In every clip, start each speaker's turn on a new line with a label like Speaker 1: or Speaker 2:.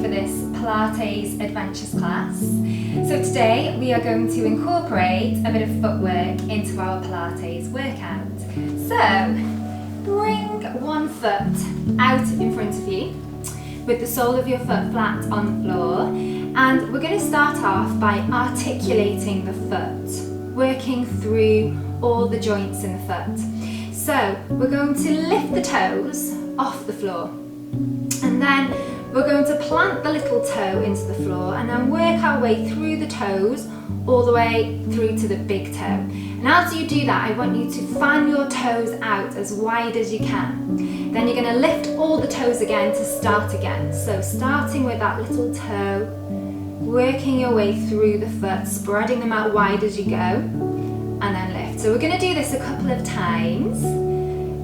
Speaker 1: for this Pilates Adventures class. So today we are going to incorporate a bit of footwork into our Pilates workout. So bring one foot out in front of you with the sole of your foot flat on the floor, and we're going to start off by articulating the foot, working through all the joints in the foot. So we're going to lift the toes off the floor, and then we're going to plant the little toe into the floor and then work our way through the toes all the way through to the big toe. And as you do that, I want you to fan your toes out as wide as you can. Then you're going to lift all the toes again to start again. So starting with that little toe, working your way through the foot, spreading them out wide as you go, and then lift. So we're going to do this a couple of times.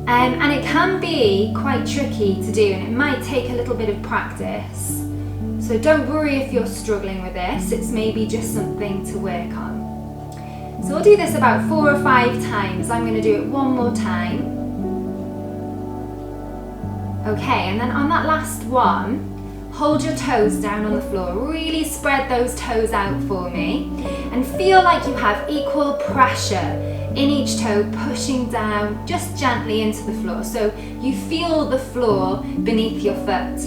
Speaker 1: And it can be quite tricky to do, and it might take a little bit of practice. So don't worry if you're struggling with this, it's maybe just something to work on. So we'll do this about 4 or 5 times. I'm going to do it one more time. Okay, and then on that last one, hold your toes down on the floor. Really spread those toes out for me, and feel like you have equal pressure in each toe, pushing down just gently into the floor, so you feel the floor beneath your foot.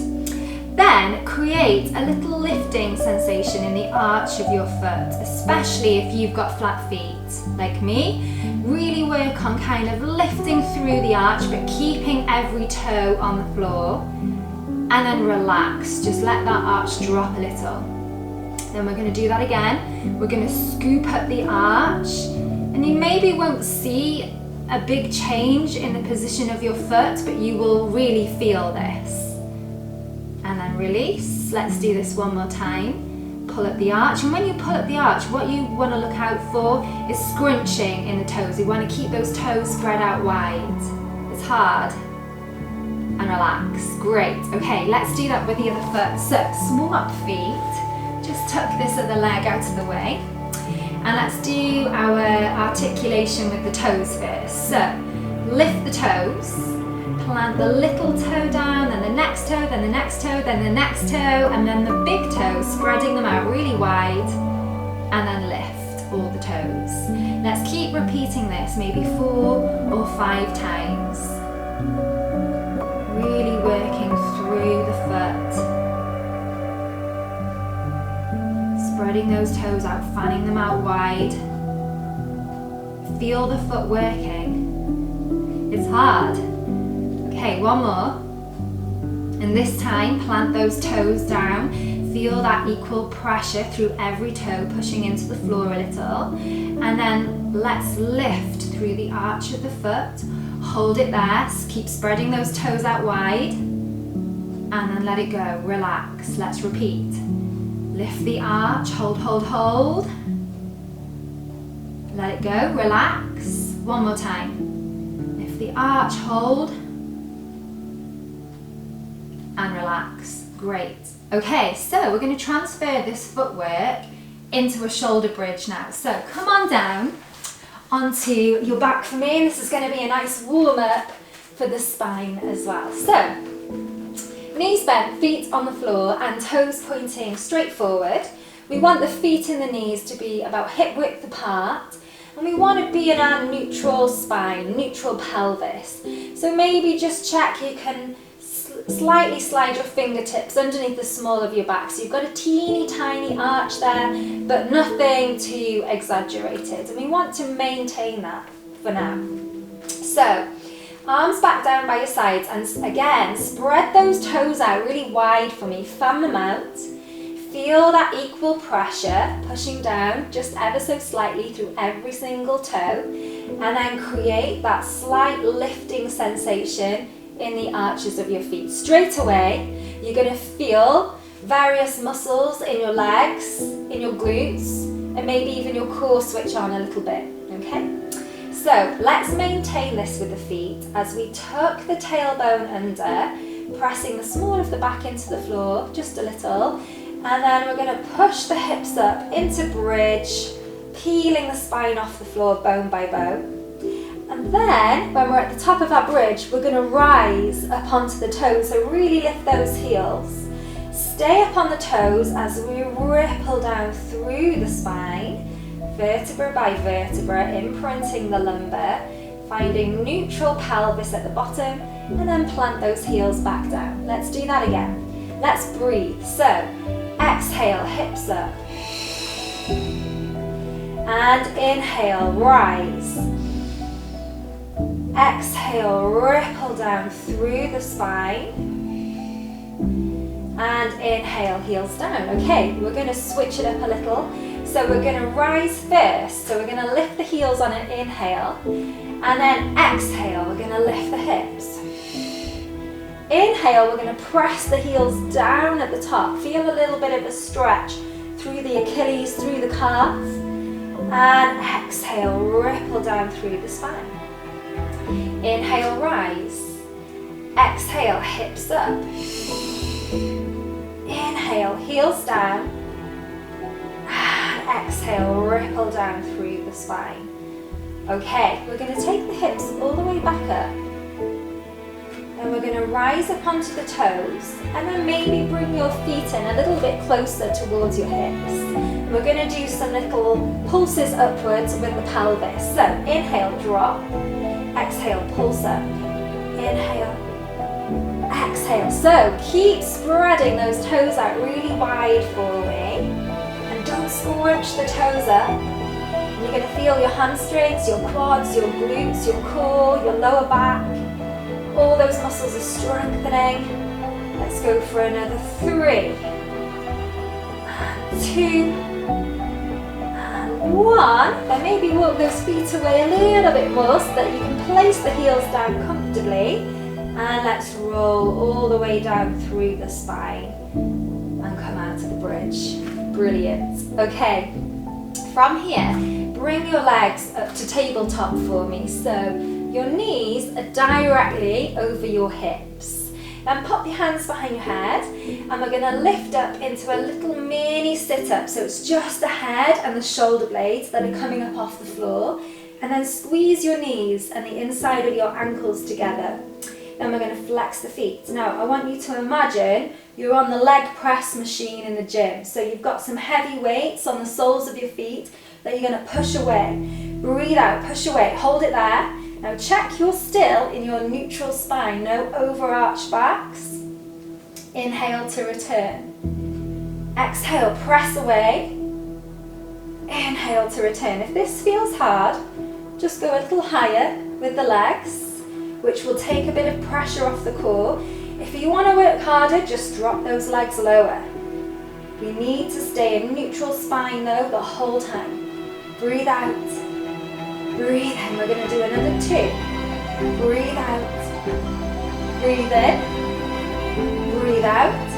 Speaker 1: Then create a little lifting sensation in the arch of your foot, especially if you've got flat feet like me. Really work on kind of lifting through the arch but keeping every toe on the floor, and then relax, just let that arch drop a little. Then we're going to do that again. We're going to scoop up the arch, and you maybe won't see a big change in the position of your foot, but you will really feel this. And then release. Let's do this one more time. Pull up the arch, and when you pull up the arch, what you want to look out for is scrunching in the toes. You want to keep those toes spread out wide. It's hard. And relax. Great. Okay, let's do that with the other foot. So swap feet. Just tuck this other leg out of the way. And let's do our articulation with the toes first. So lift the toes, plant the little toe down, then the next toe, then the next toe, then the next toe, and then the big toe, spreading them out really wide, and then lift all the toes. Let's keep repeating this maybe 4 or 5 times. Really working through the foot. Spreading those toes out, fanning them out wide. Feel the foot working. It's hard. Okay, one more. And this time, plant those toes down. Feel that equal pressure through every toe, pushing into the floor a little. And then let's lift through the arch of the foot. Hold it there. Keep spreading those toes out wide. And then let it go. Relax. Let's repeat. Lift the arch, hold, hold, hold. Let it go, relax. One more time. Lift the arch, hold. And relax. Great. Okay, so we're going to transfer this footwork into a shoulder bridge now. So come on down onto your back for me. This is going to be a nice warm up for the spine as well. So, knees bent, feet on the floor, and toes pointing straight forward. We want the feet and the knees to be about hip width apart, and we want to be in our neutral spine, neutral pelvis. So maybe just check you can slightly slide your fingertips underneath the small of your back. So you've got a teeny tiny arch there, but nothing too exaggerated. And we want to maintain that for now. So, arms back down by your sides, and again, spread those toes out really wide for me. Fan them out. Feel that equal pressure pushing down just ever so slightly through every single toe, and then create that slight lifting sensation in the arches of your feet. Straight away, you're going to feel various muscles in your legs, in your glutes, and maybe even your core switch on a little bit, okay? So let's maintain this with the feet as we tuck the tailbone under, pressing the small of the back into the floor just a little, and then we're going to push the hips up into bridge, peeling the spine off the floor bone by bone. And then when we're at the top of our bridge, we're going to rise up onto the toes, so really lift those heels. stay up on the toes as we ripple down through the spine, vertebra by vertebra, imprinting the lumbar, finding neutral pelvis at the bottom, and then plant those heels back down. Let's do that again. Let's breathe. So, exhale, hips up. And inhale, rise. Exhale, ripple down through the spine. And inhale, heels down. Okay, we're going to switch it up a little. So we're going to rise first. So we're going to lift the heels on an inhale. And then exhale, we're going to lift the hips. Inhale, we're going to press the heels down at the top. Feel a little bit of a stretch through the Achilles, through the calf. And exhale, ripple down through the spine. Inhale, rise. Exhale, hips up. Inhale, heels down. And exhale, ripple down through the spine. Okay, we're going to take the hips all the way back up. And we're going to rise up onto the toes. And then maybe bring your feet in a little bit closer towards your hips. We're going to do some little pulses upwards with the pelvis. So inhale, drop. Exhale, pulse up. Inhale. Exhale. So keep spreading those toes out really wide for me. And don't scrunch the toes up. And you're going to feel your hamstrings, your quads, your glutes, your core, your lower back. All those muscles are strengthening. Let's go for another 3. And 2. 1, then maybe walk those feet away a little bit more so that you can place the heels down comfortably. And let's roll all the way down through the spine and come out to the bridge. Brilliant. Okay, from here, bring your legs up to tabletop for me. So your knees are directly over your hips. Then pop your hands behind your head and we're going to lift up into a little mini sit-up. So it's just the head and the shoulder blades that are coming up off the floor. And then squeeze your knees and the inside of your ankles together. Then we're going to flex the feet. Now I want you to imagine you're on the leg press machine in the gym. So you've got some heavy weights on the soles of your feet that you're going to push away. Breathe out, push away, hold it there. Now check you're still in your neutral spine, no overarched backs. Inhale to return. Exhale, press away. Inhale to return. If this feels hard, just go a little higher with the legs, which will take a bit of pressure off the core. If you want to work harder, just drop those legs lower. We need to stay in neutral spine though the whole time. Breathe out. Breathe in. We're going to do another 2. Breathe out. Breathe in. Breathe out.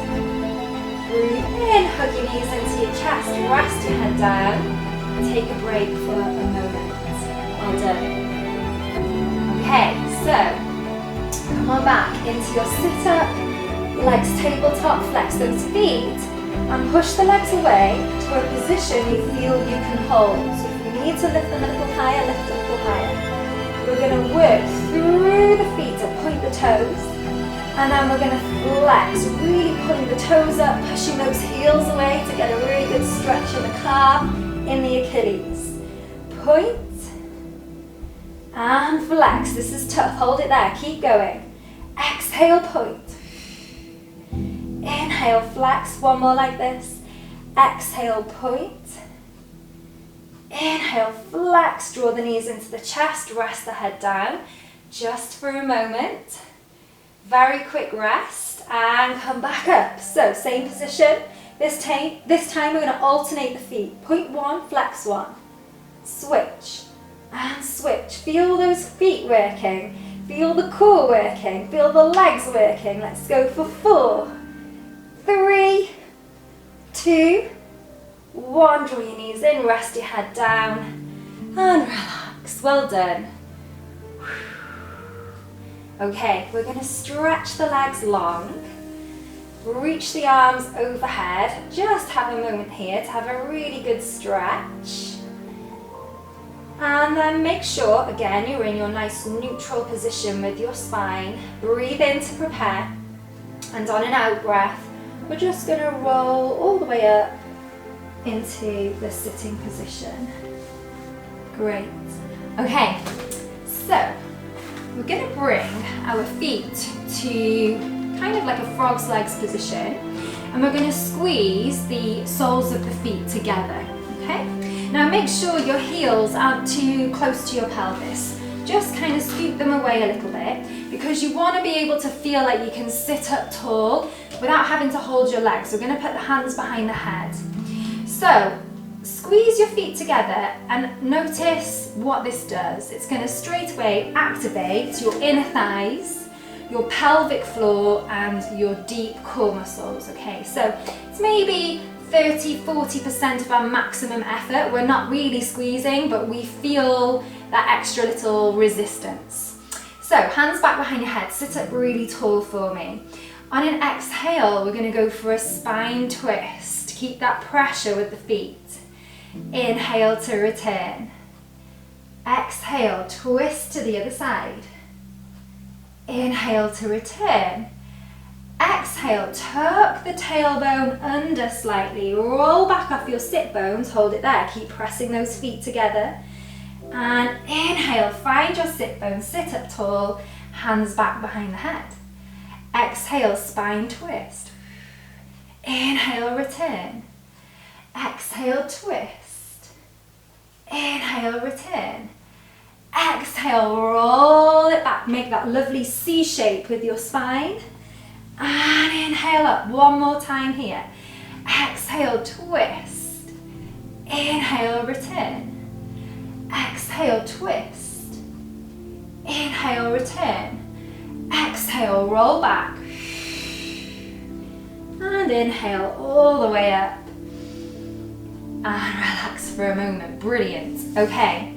Speaker 1: Breathe in. Hug your knees into your chest. Rest your head down. And take a break for a moment. Well done. Okay, so come on back into your sit-up. Legs tabletop. Flex those feet. And push the legs away to a position you feel you can hold. So if you need to lift them a little higher, lift a little higher. We're going to work through the feet to point the toes. And then we're going to flex, really pulling the toes up, pushing those heels away to get a really good stretch in the calf, in the Achilles. Point and flex. This is tough. Hold it there. Keep going. Exhale, point. Inhale, flex. One more like this. Exhale, point. Inhale, flex. Draw the knees into the chest. Rest the head down. Just for a moment. Very quick rest. And come back up. So, same position. This time we're going to alternate the feet. Point 1, flex 1. Switch. And switch. Feel those feet working. Feel the core working. Feel the legs working. Let's go for 4. 3, 2, 1. Draw your knees in, rest your head down, and relax. Well done. Okay, we're going to stretch the legs long. Reach the arms overhead. Just have a moment here to have a really good stretch. And then make sure, again, you're in your nice neutral position with your spine. Breathe in to prepare. And on an out breath, we're just going to roll all the way up into the sitting position. Great. Okay, so we're going to bring our feet to kind of like a frog's legs position, and we're going to squeeze the soles of the feet together, okay? Now make sure your heels aren't too close to your pelvis. Just kind of scoot them away a little bit, because you want to be able to feel like you can sit up tall without having to hold your legs. We're going to put the hands behind the head. So squeeze your feet together and notice what this does. It's going to straight away activate your inner thighs, your pelvic floor and your deep core muscles. Okay, so it's maybe 30-40% of our maximum effort. We're not really squeezing, but we feel that extra little resistance. So hands back behind your head, sit up really tall for me. On an exhale, we're going to go for a spine twist. Keep that pressure with the feet. Inhale to return. Exhale, twist to the other side. Inhale to return. Exhale, tuck the tailbone under slightly. Roll back off your sit bones, hold it there. Keep pressing those feet together. And inhale, find your sit bones, sit up tall, hands back behind the head. Exhale, spine twist. Inhale, return. Exhale, twist. Inhale, return. Exhale, roll it back. Make that lovely C shape with your spine. And inhale up. One more time here. Exhale, twist. Inhale, return. Exhale, twist. Inhale, return. Exhale, roll back. And inhale all the way up. And relax for a moment. Brilliant. Okay,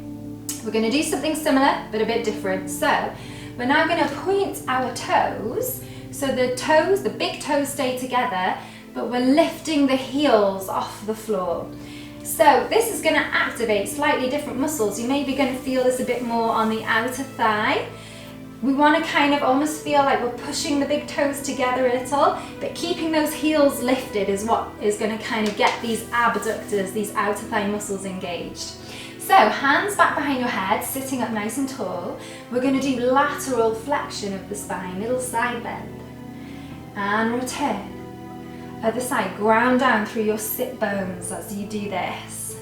Speaker 1: we're going to do something similar but a bit different. So we're now going to point our toes. So the toes, the big toes stay together, but we're lifting the heels off the floor. So this is going to activate slightly different muscles. You may be going to feel this a bit more on the outer thigh. We want to kind of almost feel like we're pushing the big toes together a little, but keeping those heels lifted is what is going to kind of get these abductors, these outer thigh muscles engaged. So hands back behind your head, sitting up nice and tall. We're going to do lateral flexion of the spine, little side bend. And return. Other side, ground down through your sit bones as you do this.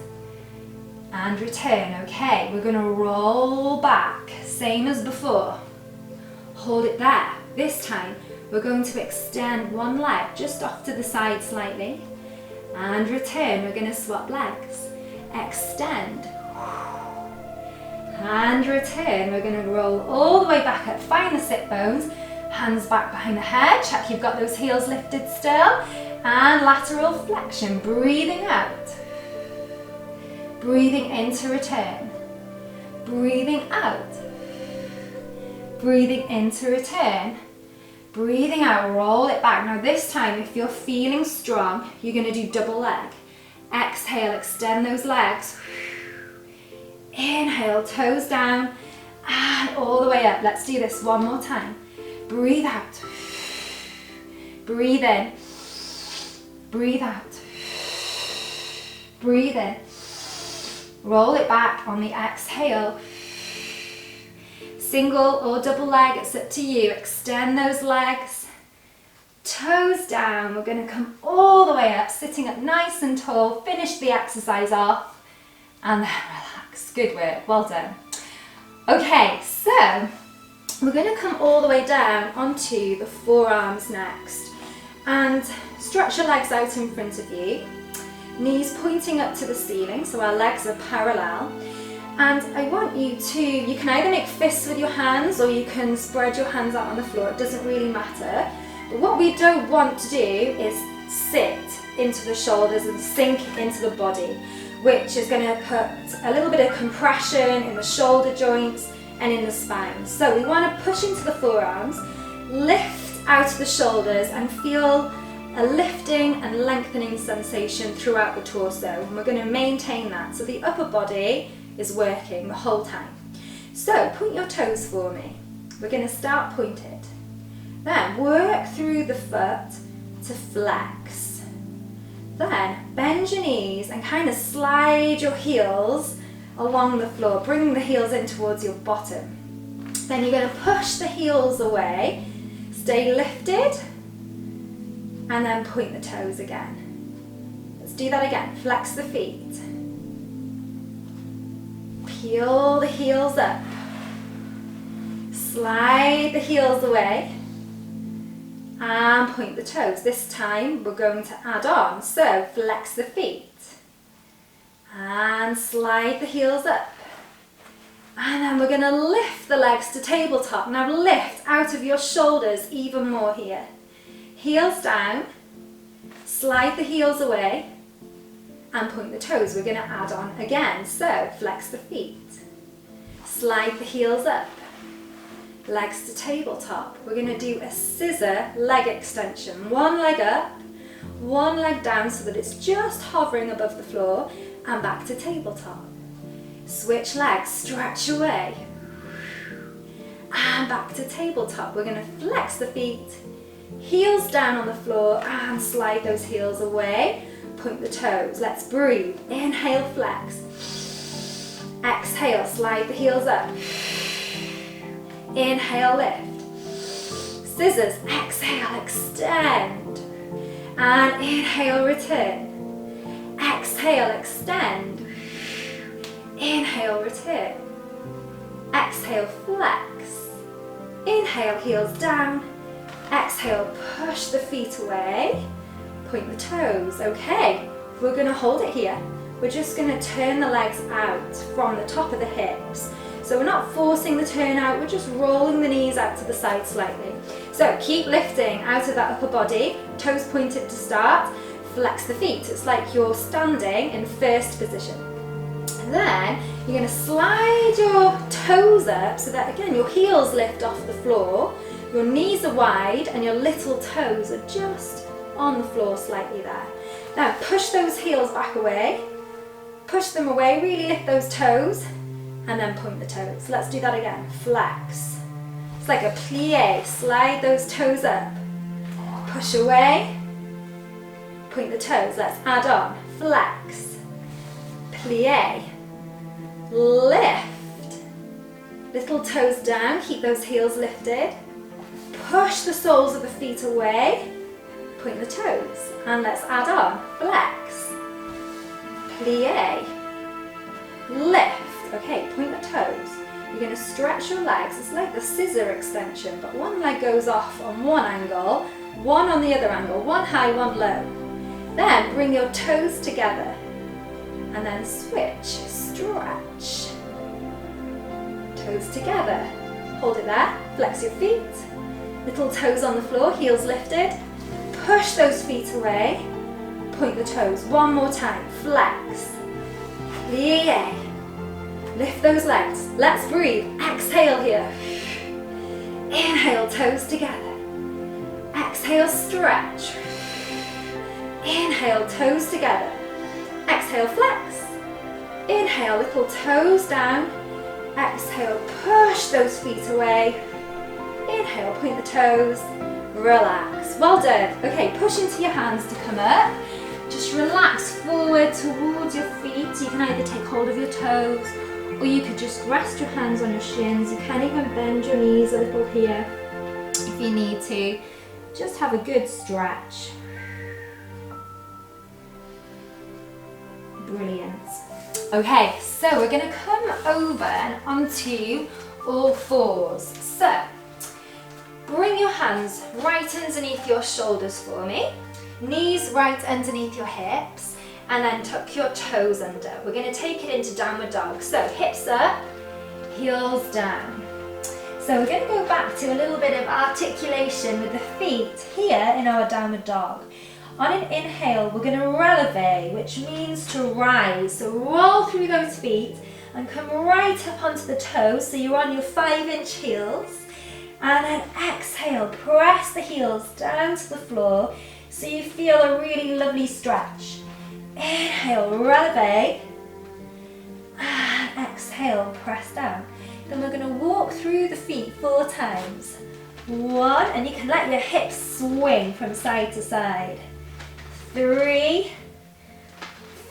Speaker 1: And return. Okay, we're going to roll back, same as before. Hold it there. This time, we're going to extend one leg just off to the side slightly. And return. We're going to swap legs. Extend. And return. We're going to roll all the way back up. Find the sit bones. Hands back behind the head. Check you've got those heels lifted still. And lateral flexion. Breathing out. Breathing in to return. Breathing out. Breathing in to return. Breathing out. Roll it back. Now this time, if you're feeling strong, you're going to do double leg. Exhale, extend those legs. Inhale, toes down. And all the way up. Let's do this one more time. Breathe out. Breathe in. Breathe out. Breathe in. Roll it back on the exhale. Single or double leg, it's up to you. Extend those legs. Toes down. We're going to come all the way up, sitting up nice and tall. Finish the exercise off. And then relax. Good work. Well done. Okay, so we're going to come all the way down onto the forearms next. And stretch your legs out in front of you. Knees pointing up to the ceiling, so our legs are parallel. And I want you can either make fists with your hands or you can spread your hands out on the floor. It doesn't really matter. But what we don't want to do is sit into the shoulders and sink into the body, which is going to put a little bit of compression in the shoulder joints and in the spine. So we want to push into the forearms, lift out of the shoulders and feel a lifting and lengthening sensation throughout the torso. And we're going to maintain that. So the upper body is working the whole time. So point your toes for me. We're going to start pointed. Then work through the foot to flex. Then bend your knees and kind of slide your heels along the floor, bringing the heels in towards your bottom. Then you're going to push the heels away, stay lifted, and then point the toes again. Let's do that again. Flex the feet. Peel the heels up. Slide the heels away. And point the toes. This time we're going to add on. So flex the feet. And slide the heels up. And then we're going to lift the legs to tabletop. Now lift out of your shoulders even more here. Heels down. Slide the heels away. And point the toes. We're going to add on again. So flex the feet. Slide the heels up. Legs to tabletop. We're going to do a scissor leg extension. One leg up, one leg down so that it's just hovering above the floor, and back to tabletop. Switch legs, stretch away, and back to tabletop. We're going to flex the feet, heels down on the floor, and slide those heels away. Point the toes. Let's breathe. Inhale, flex. Exhale, slide the heels up. Inhale, lift. Scissors, exhale, extend. And inhale, return. Exhale, extend. Inhale, return. Exhale, flex. Inhale, heels down. Exhale, push the feet away. Point the toes. Okay, we're going to hold it here. We're just going to turn the legs out from the top of the hips. So we're not forcing the turn out, we're just rolling the knees out to the side slightly. So keep lifting out of that upper body, toes pointed to start, flex the feet. It's like you're standing in first position. Then you're going to slide your toes up so that again your heels lift off the floor, your knees are wide and your little toes are just on the floor slightly there. Now push those heels back away, push them away, really lift those toes. And then point the toes. Let's do that again. Flex. It's like a plie. Slide those toes up. Push away. Point the toes. Let's add on. Flex. Plie. Lift. Little toes down. Keep those heels lifted. Push the soles of the feet away. Point the toes. And let's add on. Flex. Plie. Lift. Okay, point the toes. You're going to stretch your legs. It's like the scissor extension, but one leg goes off on one angle, one on the other angle, one high, one low. Then bring your toes together and then switch, stretch. Toes together. Hold it there, flex your feet. Little toes on the floor, heels lifted. Push those feet away. Point the toes. One more time, flex. Plie. Lift those legs. Let's breathe. Exhale here. Inhale, toes together. Exhale, stretch. Inhale, toes together. Exhale, flex. Inhale, little toes down. Exhale, push those feet away. Inhale, point the toes. Relax. Well done. Okay, push into your hands to come up. Just relax forward towards your feet. You can either take hold of your toes or you could just rest your hands on your shins. You can even bend your knees a little here if you need to. Just have a good stretch. Brilliant. Okay, so we're going to come over and onto all fours. So, bring your hands right underneath your shoulders for me. Knees right underneath your hips. And then tuck your toes under. We're going to take it into downward dog. So hips up, heels down. So we're going to go back to a little bit of articulation with the feet here in our downward dog. On an inhale, we're going to releve, which means to rise. So roll through those feet and come right up onto the toes. So you're on your 5-inch heels. And then exhale, press the heels down to the floor so you feel a really lovely stretch. Inhale, releve, and exhale, press down. Then we're going to walk through the feet 4 times. 1, and you can let your hips swing from side to side. 3,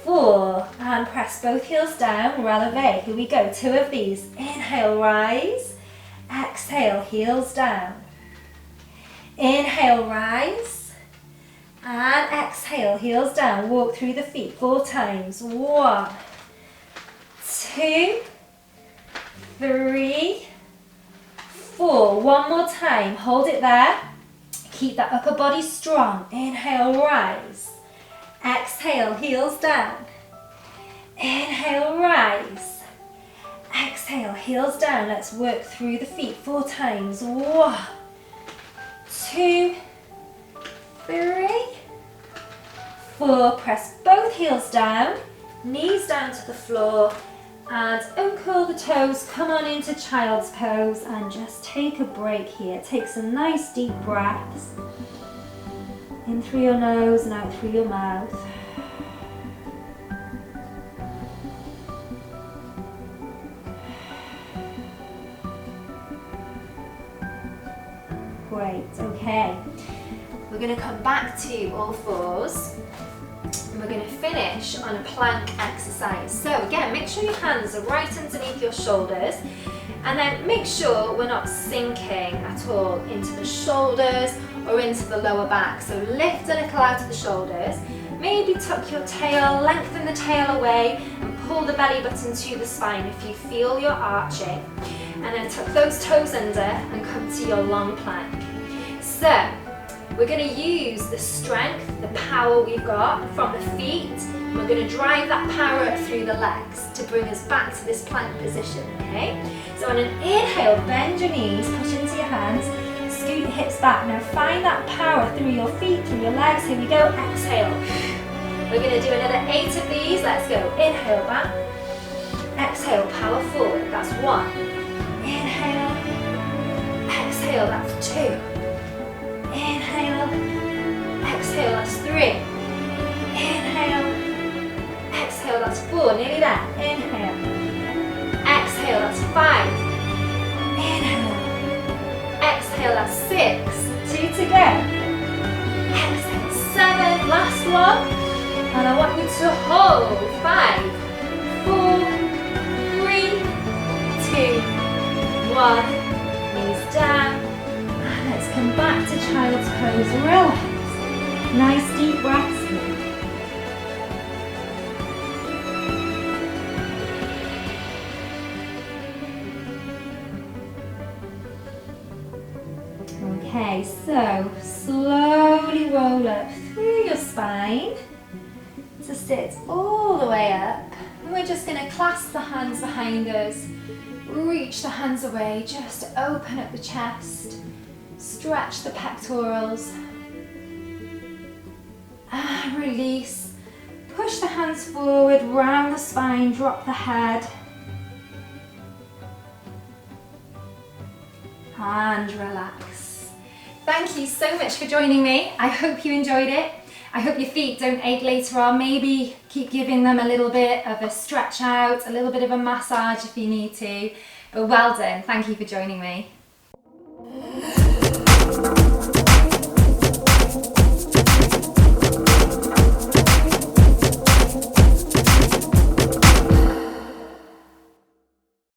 Speaker 1: 4, and press both heels down, releve. Here we go, 2 of these. Inhale, rise. Exhale, heels down. Inhale, rise. And exhale, heels down. Walk through the feet 4 times. 1, 2, 3, 4. One more time. Hold it there. Keep that upper body strong. Inhale, rise. Exhale, heels down. Inhale, rise. Exhale, heels down. Let's work through the feet 4 times. 1, 2, 3, 4. Press both heels down. Knees down to the floor. And uncurl the toes, come on into child's pose and just take a break here. Take some nice deep breaths. In through your nose and out through your mouth. Great, okay. We're going to come back to all fours. And we're going to finish on a plank exercise. So again, make sure your hands are right underneath your shoulders, and then make sure we're not sinking at all into the shoulders or into the lower back. So lift a little out of the shoulders, maybe tuck your tail, lengthen the tail away and pull the belly button to the spine if you feel you're arching, and then tuck those toes under and come to your long plank. So we're going to use the strength, the power we've got from the feet. We're going to drive that power up through the legs to bring us back to this plank position, okay? So on an inhale, bend your knees, push into your hands, scoot your hips back. Now find that power through your feet, through your legs. Here we go, exhale. We're going to do another 8 of these. Let's go. Inhale back, exhale, power forward. That's 1. Inhale, exhale, that's 2. Inhale, exhale, that's 3. Inhale, exhale, that's 4. Nearly there. Inhale, exhale, that's 5. Inhale, exhale, that's 6. 2 to go. Exhale, 7. Last one. And I want you to hold. 5, 4, 3, 2, 1. Knees down. Let's come back to child's pose. Relax. Nice deep breaths here. Okay, so slowly roll up through your spine to sit all the way up. And we're just going to clasp the hands behind us, reach the hands away, just open up the chest. Stretch the pectorals and release. Push the hands forward, round the spine, drop the head and relax. Thank you so much for joining me. I hope you enjoyed it. I hope your feet don't ache later on. Maybe keep giving them a little bit of a stretch out, a little bit of a massage if you need to. But well done. Thank you for joining me.